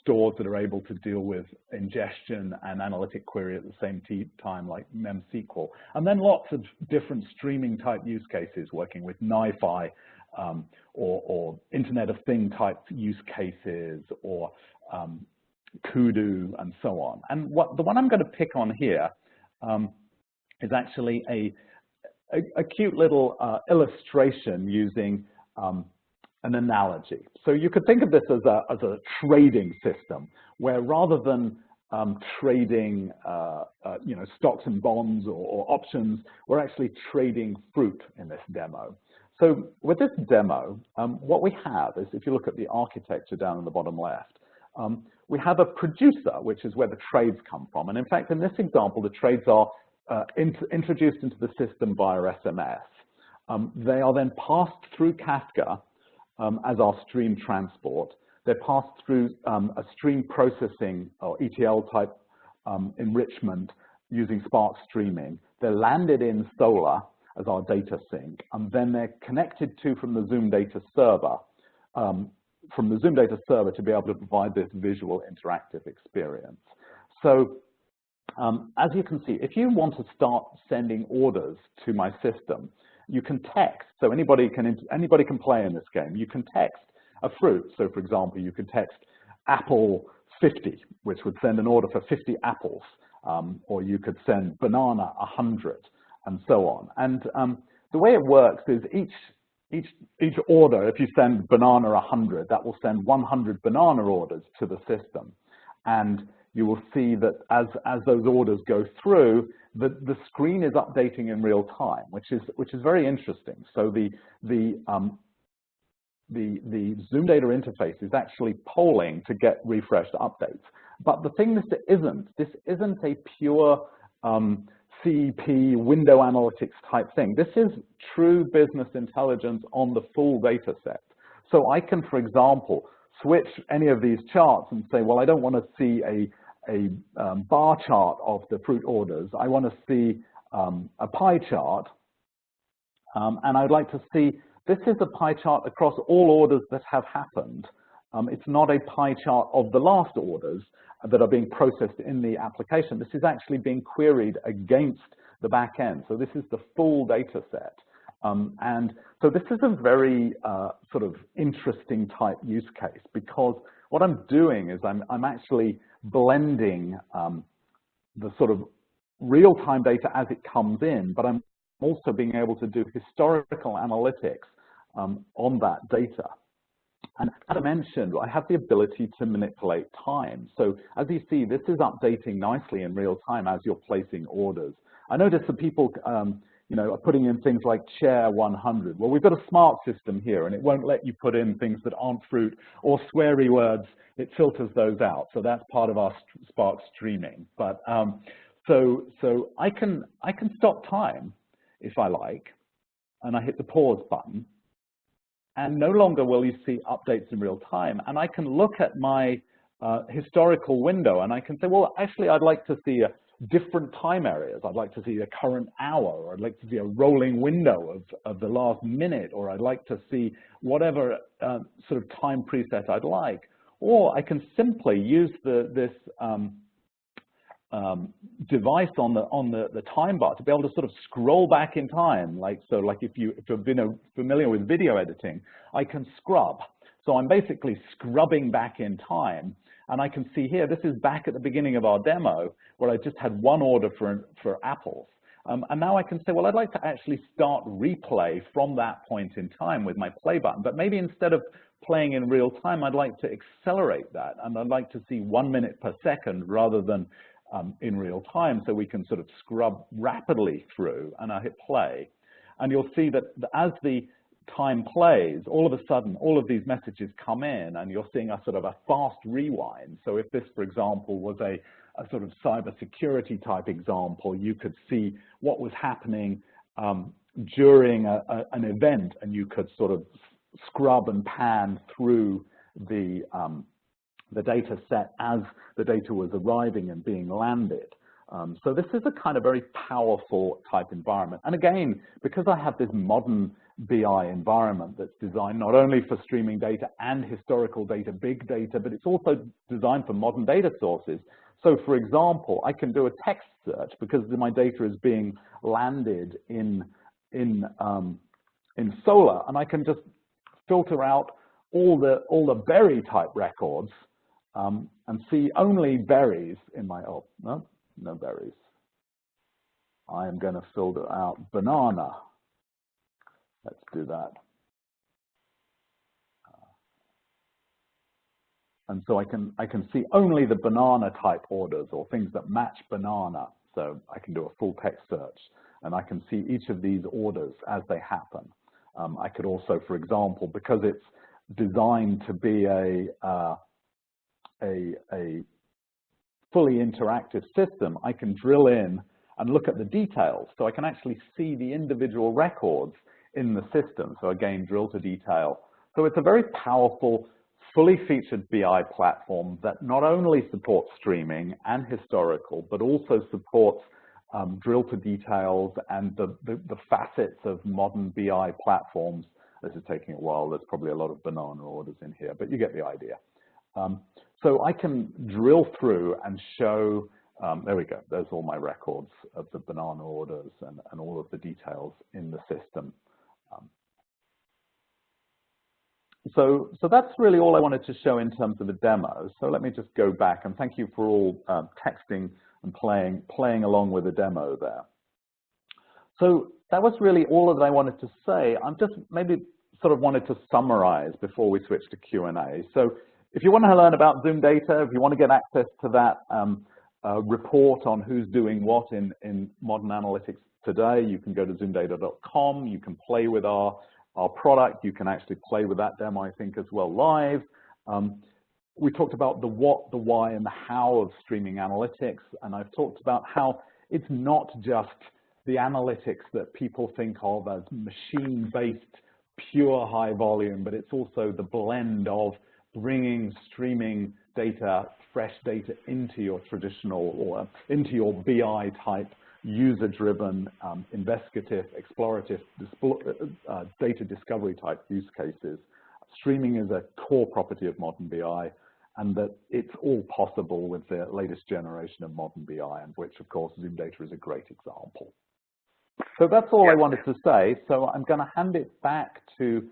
stores that are able to deal with ingestion and analytic query at the same time, like MemSQL. And then lots of different streaming type use cases, working with NiFi or Internet of Things type use cases, or Kudu, and so on. And the one I'm going to pick on here is actually a cute little illustration using an analogy. So you could think of this as a trading system, where rather than trading stocks and bonds or options, we're actually trading fruit in this demo. So with this demo, what we have is, if you look at the architecture down in the bottom left, we have a producer, which is where the trades come from. And in fact, in this example, the trades are introduced into the system via SMS. They are then passed through Kafka as our stream transport. They're passed through a stream processing or ETL type enrichment using Spark streaming. They're landed in Solar as our data sink, and then they're connected to from the Zoom data server, to be able to provide this visual interactive experience. So as you can see, if you want to start sending orders to my system, you can text. So anybody can play in this game. You can text a fruit. So for example, you could text apple 50, which would send an order for 50 apples, or you could send banana 100, and so on. And the way it works is each order, if you send banana 100, that will send 100 banana orders to the system. And you will see that as those orders go through, the screen is updating in real time, which is very interesting. So the Zoom data interface is actually polling to get refreshed updates. But the thing this isn't a pure CEP window analytics type thing. This is true business intelligence on the full data set. So I can, for example, switch any of these charts and say, well, I don't want to see a bar chart of the fruit orders. I want to see a pie chart, and I'd like to see, this is a pie chart across all orders that have happened. It's not a pie chart of the last orders that are being processed in the application. This is actually being queried against the back end. So this is the full data set. And so this is a very sort of interesting type use case, because what I'm doing is I'm actually blending the sort of real-time data as it comes in, but I'm also being able to do historical analytics on that data. And as I mentioned, I have the ability to manipulate time. So as you see, this is updating nicely in real time as you're placing orders. I notice that people are putting in things like chair 100. Well, we've got a smart system here, and it won't let you put in things that aren't fruit or sweary words. It filters those out. So that's part of our Spark streaming. But so I can stop time if I like, and I hit the pause button. And no longer will you see updates in real time. And I can look at my historical window, and I can say, well, actually, I'd like to see different time areas. I'd like to see a current hour, or I'd like to see a rolling window of the last minute, or I'd like to see whatever sort of time preset I'd like. Or I can simply use this device on the time bar to be able to sort of scroll back in time. Like if you've been familiar with video editing, I can scrub. So I'm basically scrubbing back in time, and I can see here, this is back at the beginning of our demo where I just had one order for apples. And now I can say, well, I'd like to actually start replay from that point in time with my play button, but maybe instead of playing in real time, I'd like to accelerate that, and I'd like to see 1 minute per second rather than in real time, so we can sort of scrub rapidly through. And I hit play, and you'll see that as the time plays, all of a sudden, all of these messages come in, and you're seeing a sort of a fast rewind. So if this, for example, was a sort of cybersecurity type example, you could see what was happening during an event, and you could sort of scrub and pan through the data set as the data was arriving and being landed. So this is a kind of very powerful type environment. And again, because I have this modern BI environment that's designed not only for streaming data and historical data, big data, but it's also designed for modern data sources. So for example, I can do a text search because my data is being landed in Solar, and I can just filter out all the berry type records and see only berries in my, oh, no berries. I am going to filter out banana. Let's do that. And so I can see only the banana type orders or things that match banana. So I can do a full text search and I can see each of these orders as they happen. I could also, for example, because it's designed to be a fully interactive system, I can drill in and look at the details. So I can actually see the individual records in the system. So again, drill to detail. So it's a very powerful, fully featured BI platform that not only supports streaming and historical, but also supports drill to details and the facets of modern BI platforms. This is taking a while. There's probably a lot of banana orders in here, but you get the idea. So I can drill through and show, there we go, there's all my records of the banana orders and all of the details in the system. So that's really all I wanted to show in terms of the demo. So let me just go back, and thank you for all texting and playing along with the demo there. So that was really all that I wanted to say. I'm just maybe sort of wanted to summarize before we switch to Q&A. So if you want to learn about Zoom data, if you want to get access to that report on who's doing what in modern analytics today, you can go to zoomdata.com. You can play with our product. You can actually play with that demo, I think, as well live. We talked about the what, the why, and the how of streaming analytics, and I've talked about how it's not just the analytics that people think of as machine-based, pure high volume, but it's also the blend of bringing streaming data, fresh data into your traditional or into your BI type, user-driven, investigative, explorative, data discovery type use cases. Streaming is a core property of modern BI, and that it's all possible with the latest generation of modern BI, and which, of course, Zoom data is a great example. So that's all I wanted to say. So I'm going to hand it back to.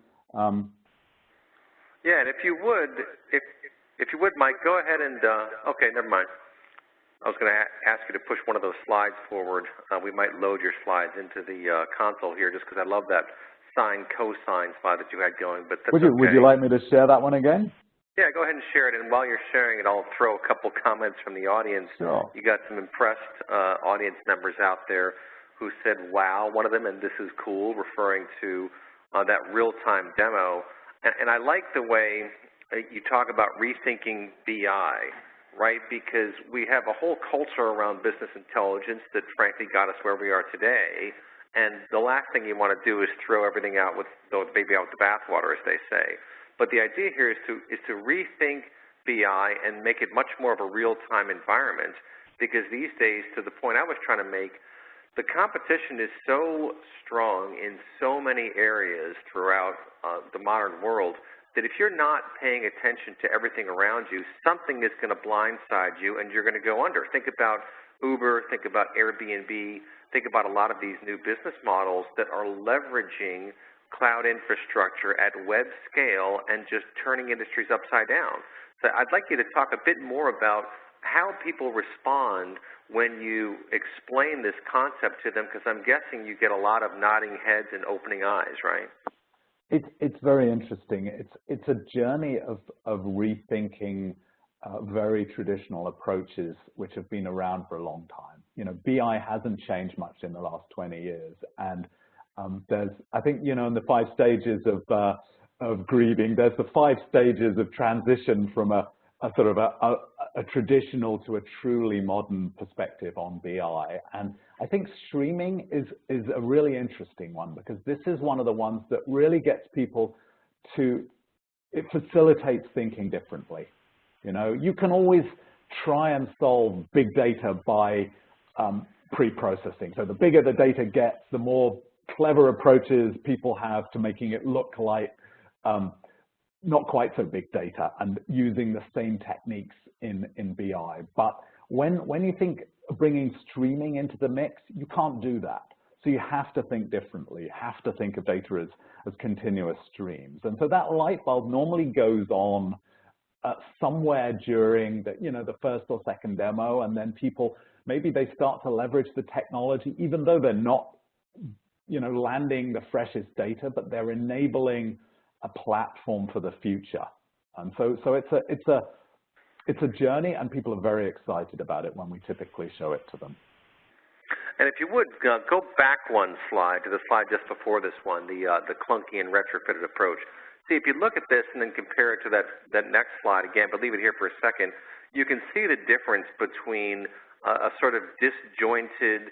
Yeah, and if you would, Mike, go ahead and. Okay, never mind. I was going to ask you to push one of those slides forward. We might load your slides into the console here, just because I love that sine cosine slide that you had going. But that's okay. Would you like me to share that one again? Yeah, go ahead and share it. And while you're sharing it, I'll throw a couple comments from the audience. Sure. You got some impressed audience members out there who said, wow, one of them, and this is cool, referring to that real-time demo. And I like the way you talk about rethinking BI, right? Because we have a whole culture around business intelligence that frankly got us where we are today. And the last thing you want to do is throw everything out with the baby out with the bathwater, as they say. But the idea here is to rethink BI and make it much more of a real-time environment, because these days, to the point I was trying to make, the competition is so strong in so many areas throughout the modern world that if you're not paying attention to everything around you, something is going to blindside you and you're going to go under. Think about Uber, think about Airbnb, think about a lot of these new business models that are leveraging cloud infrastructure at web scale and just turning industries upside down. So I'd like you to talk a bit more about how people respond when you explain this concept to them, because I'm guessing you get a lot of nodding heads and opening eyes, right? It's very interesting. It's a journey of rethinking very traditional approaches which have been around for a long time. You know, BI hasn't changed much in the last 20 years, and there's, I think, you know, in the 5 stages of grieving, there's the 5 stages of transition from a sort of a traditional to a truly modern perspective on BI. And I think streaming is a really interesting one, because this is one of the ones that really gets people to, it facilitates thinking differently. You know, you can always try and solve big data by pre-processing. So the bigger the data gets, the more clever approaches people have to making it look like not quite so big data and using the same techniques in BI. But when you think of bringing streaming into the mix, you can't do that. So you have to think differently. You have to think of data as continuous streams. And so that light bulb normally goes on somewhere during the first or second demo, and then people, maybe they start to leverage the technology, even though they're not landing the freshest data, but they're enabling a platform for the future. And so it's a journey, and people are very excited about it when we typically show it to them. And if you would, go back one slide to the slide just before this one, the clunky and retrofitted approach. See, if you look at this and then compare it to that next slide again, but leave it here for a second, you can see the difference between a sort of disjointed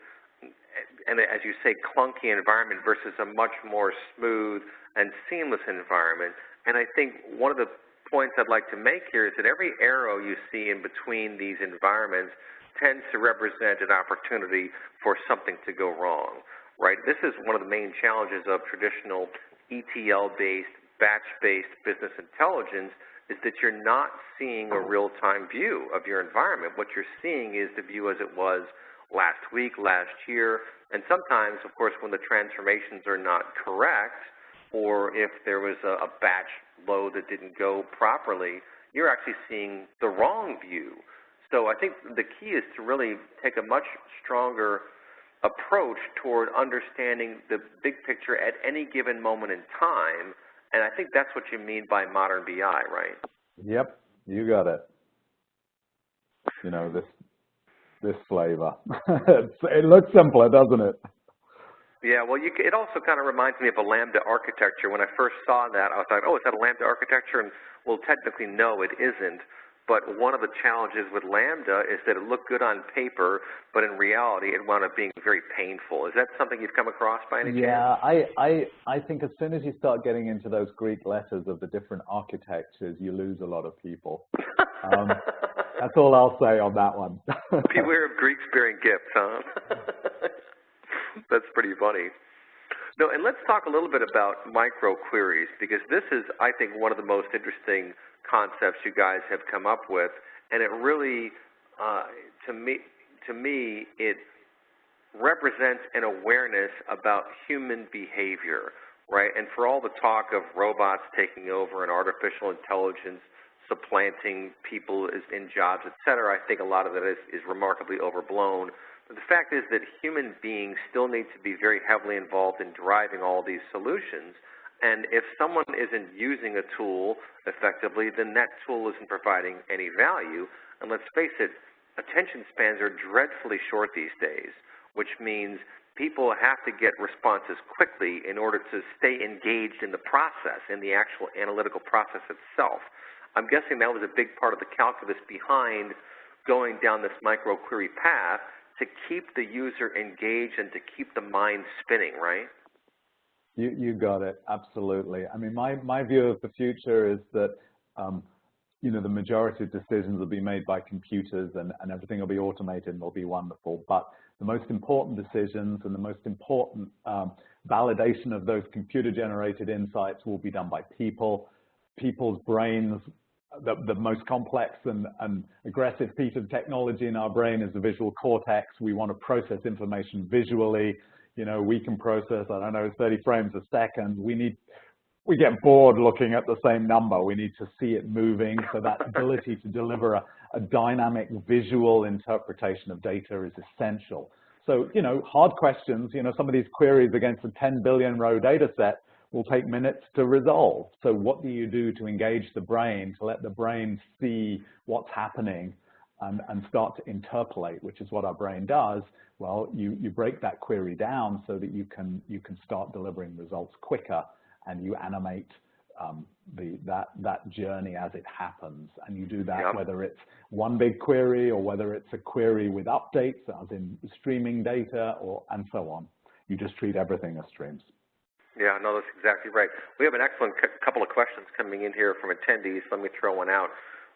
and, as you say, clunky environment versus a much more smooth and seamless environment. And I think one of the points I'd like to make here is that every arrow you see in between these environments tends to represent an opportunity for something to go wrong, right? This is one of the main challenges of traditional ETL-based, batch-based business intelligence, is that you're not seeing a real-time view of your environment. What you're seeing is the view as it was last week, last year, and sometimes, of course, when the transformations are not correct, or if there was a batch load that didn't go properly, you're actually seeing the wrong view. So I think the key is to really take a much stronger approach toward understanding the big picture at any given moment in time, and I think that's what you mean by modern BI, right? Yep, you got it. This flavor. It looks simpler, doesn't it? Yeah, well, it also kind of reminds me of a Lambda architecture. When I first saw that, I was like, oh, is that a Lambda architecture? And, well, technically, no, it isn't. But one of the challenges with Lambda is that it looked good on paper, but in reality, it wound up being very painful. Is that something you've come across by any chance? Yeah, I think as soon as you start getting into those Greek letters of the different architectures, you lose a lot of people. That's all I'll say on that one. Beware of Greeks bearing gifts, huh? That's pretty funny. No, and let's talk a little bit about micro queries, because this is, I think, one of the most interesting concepts you guys have come up with, and it really, to me, it represents an awareness about human behavior, right? And for all the talk of robots taking over and artificial intelligence supplanting people in jobs, et cetera, I think a lot of that is remarkably overblown. But the fact is that human beings still need to be very heavily involved in driving all these solutions. And if someone isn't using a tool effectively, then that tool isn't providing any value. And let's face it, attention spans are dreadfully short these days, which means people have to get responses quickly in order to stay engaged in the process, in the actual analytical process itself. I'm guessing that was a big part of the calculus behind going down this micro-query path, to keep the user engaged and to keep the mind spinning, right? You got it, absolutely. I mean, my view of the future is that, the majority of decisions will be made by computers and everything will be automated and will be wonderful. But the most important decisions and the most important validation of those computer-generated insights will be done by people. People's brains, the most complex and aggressive piece of technology in our brain is the visual cortex. We want to process information visually. We can process, 30 frames a second. We get bored looking at the same number. We need to see it moving. So that ability to deliver a dynamic visual interpretation of data is essential. So, hard questions, some of these queries against a 10 billion row data set will take minutes to resolve. So what do you do to engage the brain, to let the brain see what's happening and start to interpolate, which is what our brain does? Well, you break that query down so that you can start delivering results quicker, and you animate that journey as it happens. And you do that whether it's one big query or whether it's a query with updates, as in streaming data, and so on. You just treat everything as streams. Yeah, no, that's exactly right. We have an excellent couple of questions coming in here from attendees. Let me throw one out.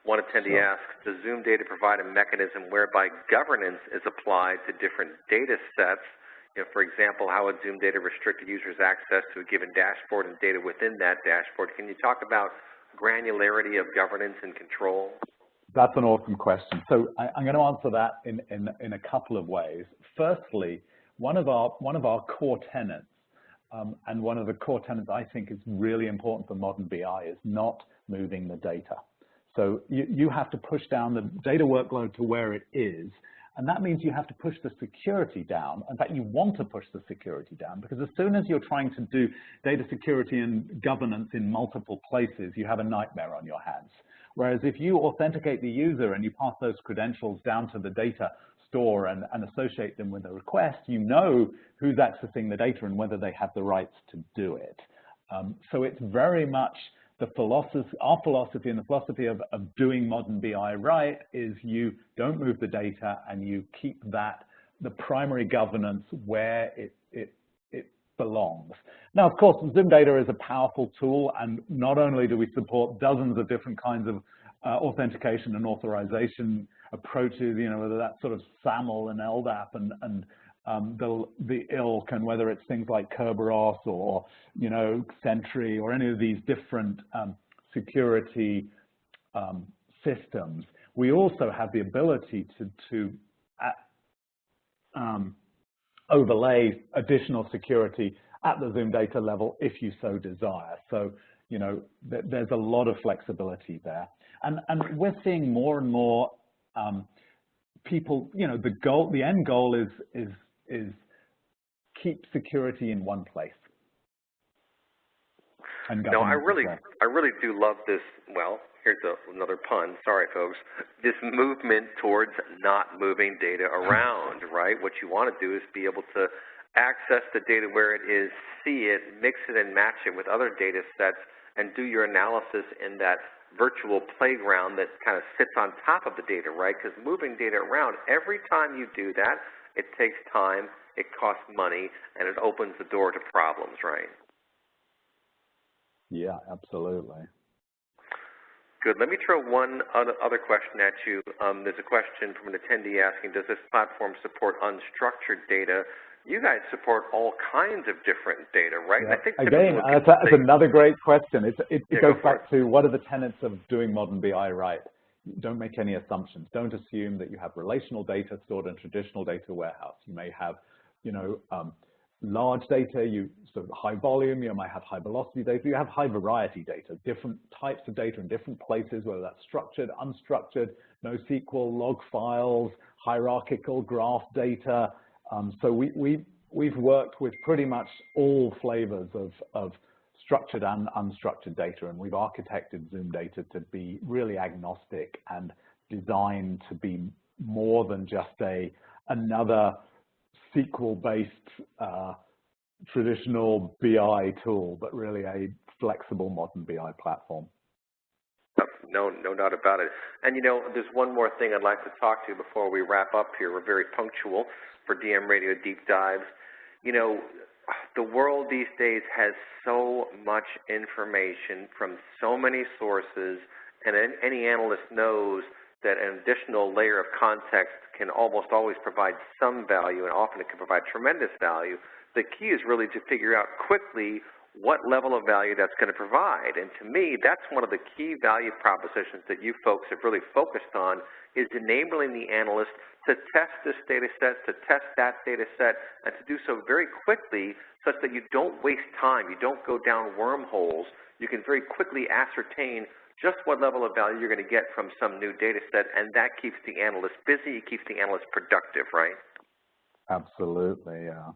One attendee asks, does Zoom data provide a mechanism whereby governance is applied to different data sets? You know, for example, how would Zoom data restrict a user's access to a given dashboard and data within that dashboard? Can you talk about granularity of governance and control? That's an awesome question. So I'm going to answer that in a couple of ways. Firstly, one of our core tenets, and one of the core tenets I think is really important for modern BI, is not moving the data. So you have to push down the data workload to where it is, and that means you have to push the security down. In fact, you want to push the security down, because as soon as you're trying to do data security and governance in multiple places, you have a nightmare on your hands. Whereas if you authenticate the user and you pass those credentials down to the data store and associate them with a request, you know who's accessing the data and whether they have the rights to do it. So it's very much the philosophy, our philosophy and the philosophy of doing modern BI right is you don't move the data and you keep that, the primary governance, where it belongs. Now, of course, Zoom data is a powerful tool, and not only do we support dozens of different kinds of authentication and authorization approaches, you know, whether that's sort of SAML and LDAP and the ilk, and whether it's things like Kerberos or, you know, Sentry or any of these different security systems. We also have the ability to overlay additional security at the Zoom data level if you so desire. So, you know, there's a lot of flexibility there. And we're seeing more and more people, you know, the end goal is keep security in one place. No, I really do love this. Well, here's another pun. Sorry, folks. This movement towards not moving data around, right? What you want to do is be able to access the data where it is, see it, mix it and match it with other data sets, and do your analysis in that virtual playground that kind of sits on top of the data, right? Because moving data around, every time you do that, it takes time, it costs money, and it opens the door to problems, right? Yeah, absolutely. Good. Let me throw one other question at you. There's a question from an attendee asking, does this platform support unstructured data? You guys support all kinds of different data, right? Yeah. I think again, that's another great question. It goes back to what are the tenets of doing modern BI right? Don't make any assumptions. Don't assume that you have relational data stored in a traditional data warehouse. You may have, you know, large data, sort of high volume, you might have high velocity data, you have high variety data, different types of data in different places, whether that's structured, unstructured, NoSQL, log files, hierarchical graph data. So we've worked with pretty much all flavors of structured and unstructured data, and we've architected Zoom data to be really agnostic and designed to be more than just another SQL-based traditional BI tool, but really a flexible modern BI platform. No doubt about it. And, you know, there's one more thing I'd like to talk to you before we wrap up here. We're very punctual for DM Radio Deep Dives. You know, the world these days has so much information from so many sources, and any analyst knows that an additional layer of context can almost always provide some value, and often it can provide tremendous value. The key is really to figure out quickly what level of value that's going to provide. And to me, that's one of the key value propositions that you folks have really focused on, is enabling the analyst to test this data set, to test that data set, and to do so very quickly such that you don't waste time, you don't go down wormholes. You can very quickly ascertain just what level of value you're going to get from some new data set, and that keeps the analyst busy, it keeps the analyst productive, right? Absolutely, yeah.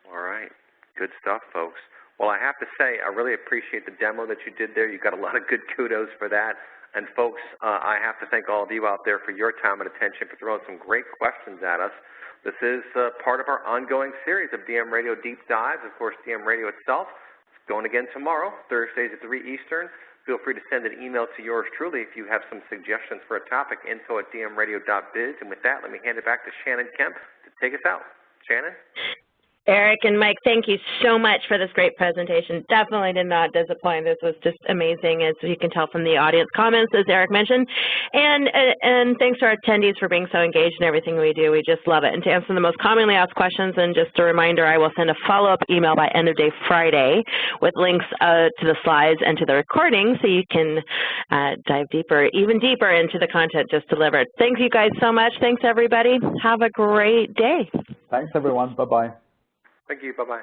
All right. Good stuff, folks. Well, I have to say, I really appreciate the demo that you did there. You got a lot of good kudos for that. And folks, I have to thank all of you out there for your time and attention, for throwing some great questions at us. This is part of our ongoing series of DM Radio Deep Dives. Of course, DM Radio itself is going again tomorrow, Thursdays at 3 Eastern. Feel free to send an email to yours truly if you have some suggestions for a topic, info@dmradio.biz. And with that, let me hand it back to Shannon Kemp to take us out. Shannon? Eric and Mike, thank you so much for this great presentation. Definitely did not disappoint. This was just amazing, as you can tell from the audience comments, as Eric mentioned. And thanks to our attendees for being so engaged in everything we do. We just love it. And to answer the most commonly asked questions, and just a reminder, I will send a follow-up email by end of day Friday with links to the slides and to the recording, so you can dive deeper, even deeper into the content just delivered. Thank you guys so much. Thanks, everybody. Have a great day. Thanks, everyone. Bye-bye. Thank you. Bye-bye.